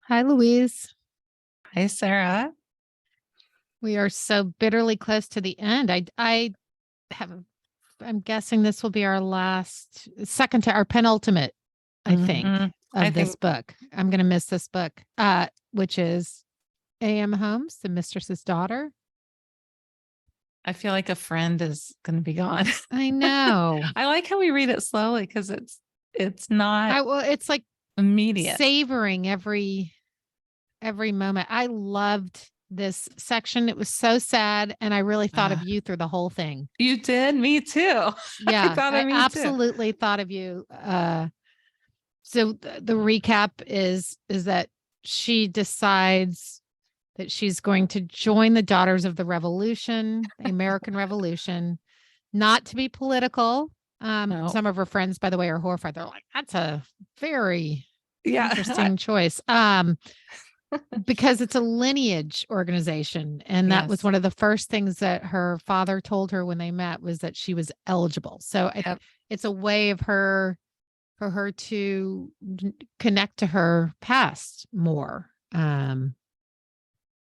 Hi, Louise. Hi, Sarah. We are so bitterly close to the end. I have, I'm guessing this will be our last, second to our penultimate, I think, Mhm. I of this think book. I'm going to miss this book, which is A.M. Holmes, The Mistress's Daughter. I feel like a friend is going to be gone. I know. I like how we read it slowly because it's not It's like immediate. savoring every moment. I loved this section. It was so sad, and I really thought of Uh, you through the whole thing. you did? Me too. I Yeah, thought of I me too. absolutely thought of you. So the recap is that she decides that she's going to join the Daughters of the Revolution, the American Revolution, not to be political. No. Some of her friends, by the way, are horrified. They're like, "That's a very Yeah. interesting choice." Because it's a lineage organization, and that was Yes. one of the first things that her father told her when they met was that she was eligible. So Yep. it's a way of her for her to connect to her past more.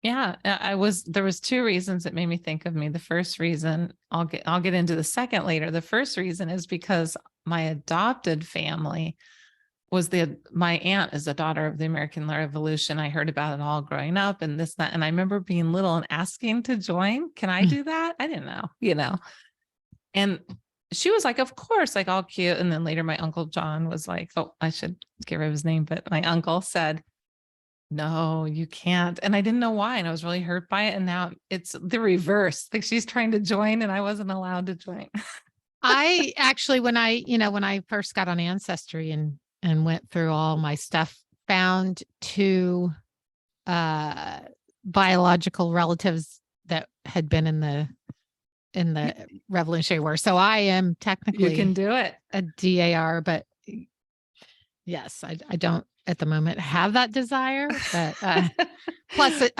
Yeah. There was two reasons that made me think of me. The first reason I'll get into the second later. The first reason is because my adopted family my aunt is a daughter of the American Revolution. I heard about it all growing up and this, that. And I remember being little and asking to join. Can I do that? I didn't know. And she was like, of course, like all cute. And then later my Uncle John was like, oh, I should get rid of his name. But my uncle said, no, you can't. And I didn't know why. And I was really hurt by it. And now it's the reverse. Like she's trying to join and I wasn't allowed to join. I actually, when I first got on Ancestry and went through all my stuff, found two uh biological relatives that had been in the Revolutionary War. So I am You can technically do it. a DAR, but yes, I don't at the moment have that desire, but plus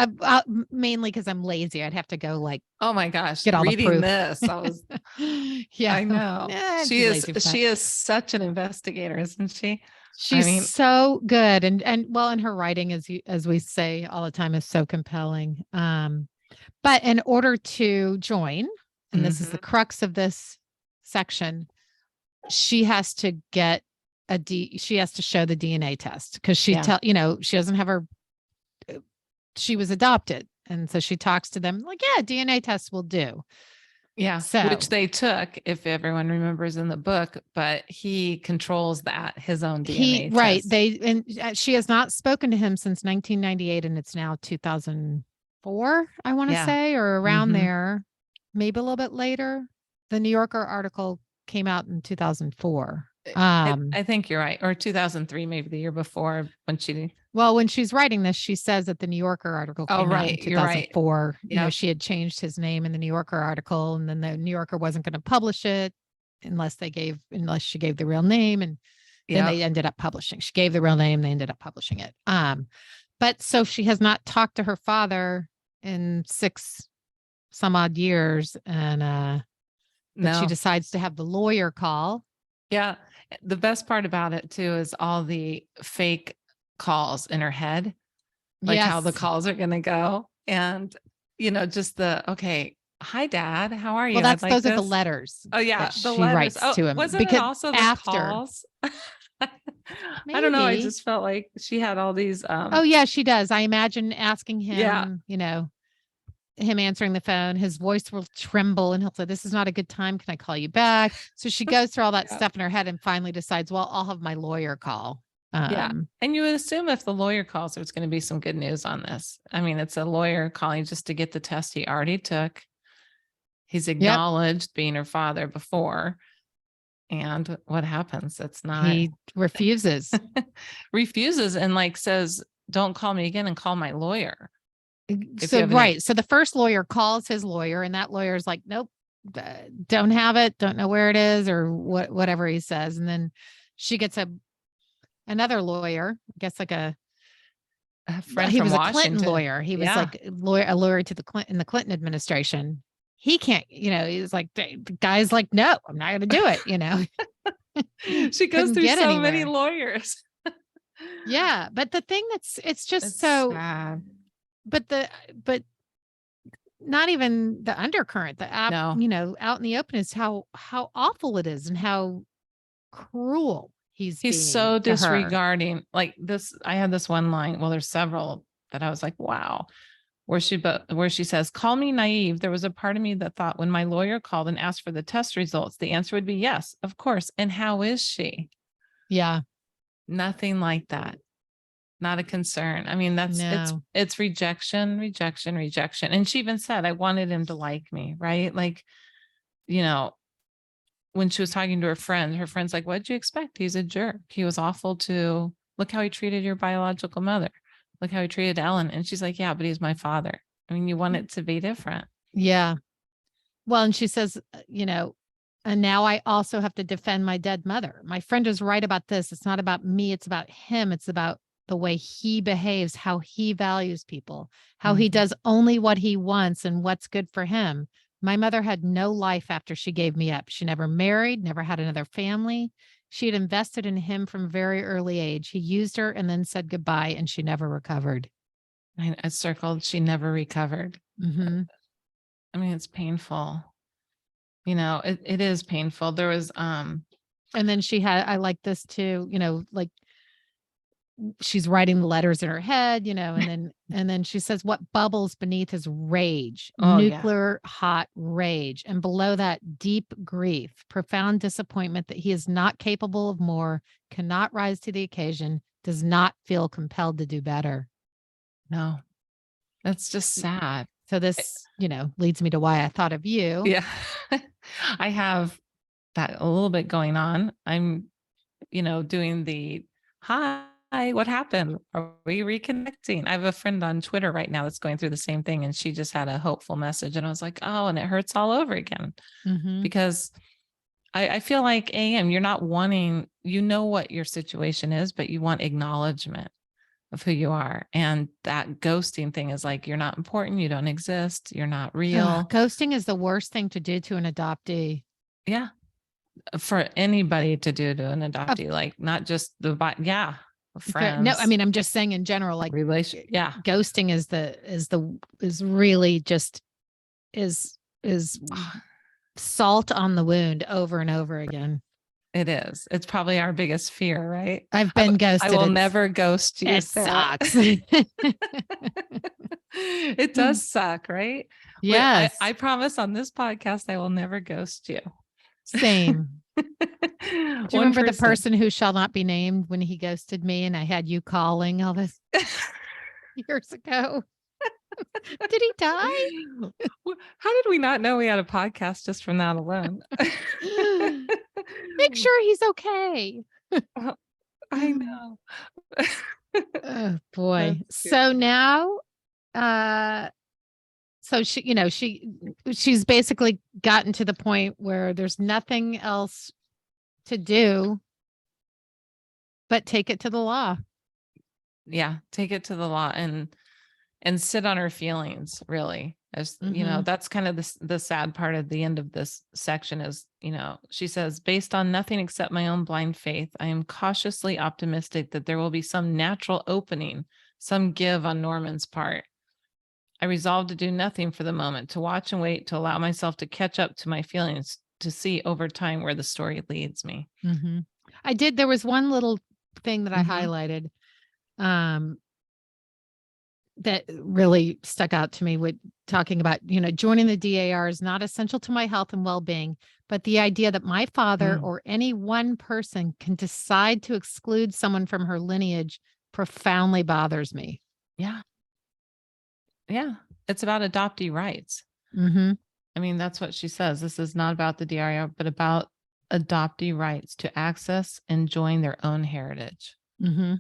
mainly because I'm lazy. I'd have to go like Oh my gosh, get all the reading proof. this, Yeah, I know. I'm too lazy for that. She is such an investigator, isn't she? I She's mean, so good, and well, in her writing, as we say all the time, is so compelling. But in order to join, and this is the mhm. crux of this section, she has to get she has to show the DNA test because Yeah. she doesn't have her, she was adopted. And so she talks to them like, yeah, DNA tests will do. Yeah, So which they took, if everyone remembers in the book, but he controls that, his own DNA right. test. She has not spoken to him since 1998 and it's now 2004, I want to Yeah. say, or around Hmm. there, maybe a little bit later. The New Yorker article came out in 2004. I think you're right. Or 2003, maybe the year before when she. Well, when she's writing this, she says that the New Yorker article Oh, came out in right. You're right. 2004. Yeah. She had changed his name in the New Yorker article, and then the New Yorker wasn't going to publish it unless she gave the real name, and then Yeah. they ended up publishing. She gave the real name, they ended up publishing it. But so she has not talked to her father in 6 some odd years, and but she No. decides to have the lawyer call. Yeah. The best part about it too is all the fake calls in her head, like how the Yes. calls are going to go. And, just okay, hi, Dad. How are Well, you? I'd like those are the this. letters Oh, yeah. that The she letters. writes Oh, to him wasn't it because also the after calls? I don't know. I maybe. just felt like she had all these. Oh yeah, she does. I imagine asking Yeah. him, him answering the phone, his voice will tremble and he'll say, "This is not a good time. Can I call you back?" So she goes through all that Yeah. stuff in her head and finally decides, well, I'll have my lawyer call. Yeah. And you would assume if the lawyer calls, there's going to be some good news on this. I mean, it's a lawyer calling just to get the test he already took. He's Yep. acknowledged being her father before. And what happens? It's not. He refuses. Refuses and like says, don't call me again and call my lawyer. So right. So the first lawyer calls his lawyer and that lawyer's like, nope, don't have it, don't know where it is, or whatever he says. And then she gets another lawyer, I guess like a friend he from was a Washington. Clinton lawyer. He was like a lawyer to in the Clinton administration. He can't, he's like, the guy's like, no, I'm not going to do it. She goes through so many lawyers. Yeah. But the thing it's just It's so, sad. but not even the undercurrent, No, out in the open is how awful it is and how cruel he's he's being so to her. disregarding like this. I had this one line. Well, there's several that I was like, wow, where she says, call me naive. There was a part of me that thought when my lawyer called and asked for the test results, the answer would be yes, of course. And how is she? Yeah. Nothing like that. Not a concern. I mean, No. it's rejection, rejection, rejection. And she even said, I wanted him to like me, right? Like, you know, when she was talking to her friend's like, what'd you expect? He's a jerk. He was awful to look how he treated your biological mother. Look how he treated Ellen. And she's like, yeah, but he's my father. I mean, you want it to be different. Yeah. Well, and she says, and now I also have to defend my dead mother. My friend is right about this. It's not about me. It's about him. It's about the way he behaves, how he values people, how he Mhm. does only what he wants and what's good for him. My mother had no life after she gave me up. She never married, never had another family. She had invested in him from a very early age. He used her and then said goodbye, and she never recovered. I circled, she never recovered. Hmm. I mean, it's painful. It is painful. There was, And then I like this too, like she's writing the letters in her head, and then she says what bubbles beneath is rage, oh yeah, nuclear hot rage, and below that deep grief, profound disappointment that he is not capable of more, cannot rise to the occasion, does not feel compelled to do better. no, that's just sad. So this, leads me to why I thought of you. Yeah. I have that a little bit going on. I'm, doing the hi, what happened? Are we reconnecting? I have a friend on Twitter right now that's going through the same thing, and she just had a hopeful message. And I was like, oh, and it hurts all over again Hmm. because I feel like you're not wanting, what your situation is, but you want acknowledgement of who you are. And that ghosting thing is like, you're not important. You don't exist. You're not real. Ghosting is the worst thing to do to an adoptee. Yeah. For anybody to do to an Of adoptee, like not just yeah, No, I friends, mean, I'm just saying in general, like relation. Yeah. ghosting is really just is salt on the wound over and over again. It is. It's probably our biggest fear, right? I've been I ghosted. will never ghost you, It Sarah. sucks. It does suck, right? Yes. I promise on this podcast, I will never ghost you. Same. Do you remember the person who shall not be named when he ghosted me and I had you calling all this years ago? Did he die? How did we not know we had a podcast just from that alone? Make sure he's okay. I know. Oh boy. So now so she's basically gotten to the point where there's nothing else to do but take it to the law. Yeah, take it to the law and sit on her feelings, really. As that's kind of the sad part at the end of this section is, she says, based on nothing except my own blind faith, I am cautiously optimistic that there will be some natural opening, some give on Norman's part. I resolved to do nothing for the moment, to watch and wait, to allow myself to catch up to my feelings, to see over time where the story leads me. Mm-hmm. There was one little thing that I highlighted that really stuck out to me with talking about, joining the DAR is not essential to my health and well-being, but the idea that my father or any one person can decide to exclude someone from her lineage profoundly bothers me. Yeah. Yeah. It's about adoptee rights. Mm-hmm. I mean, that's what she says. This is not about the DIR, but about adoptee rights to access and join their own heritage. Mm-hmm.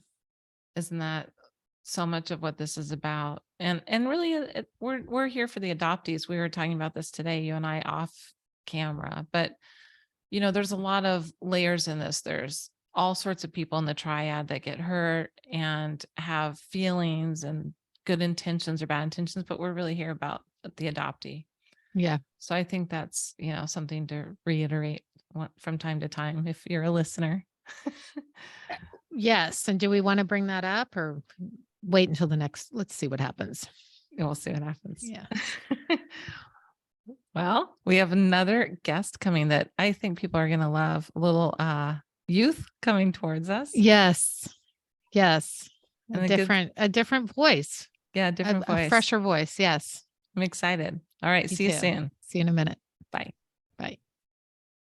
Isn't that so much of what this is about? And really, we're here for the adoptees. We were talking about this today, you and I, off camera. But there's a lot of layers in this. There's all sorts of people in the triad that get hurt and have feelings and good intentions or bad intentions. But we're really here about the adoptee. Yeah. So I think that's, something to reiterate from time to time if you're a listener. Yes. And do we want to bring that up or wait until the next? Let's see what happens. We'll see what happens. Yeah. Well, we have another guest coming that I think people are going to love. A little youth coming towards us. Yes. Yes. And a A different voice. different voice. A fresher voice. Yes. I'm excited. All right. Me See you too. soon. See you in a minute. Bye.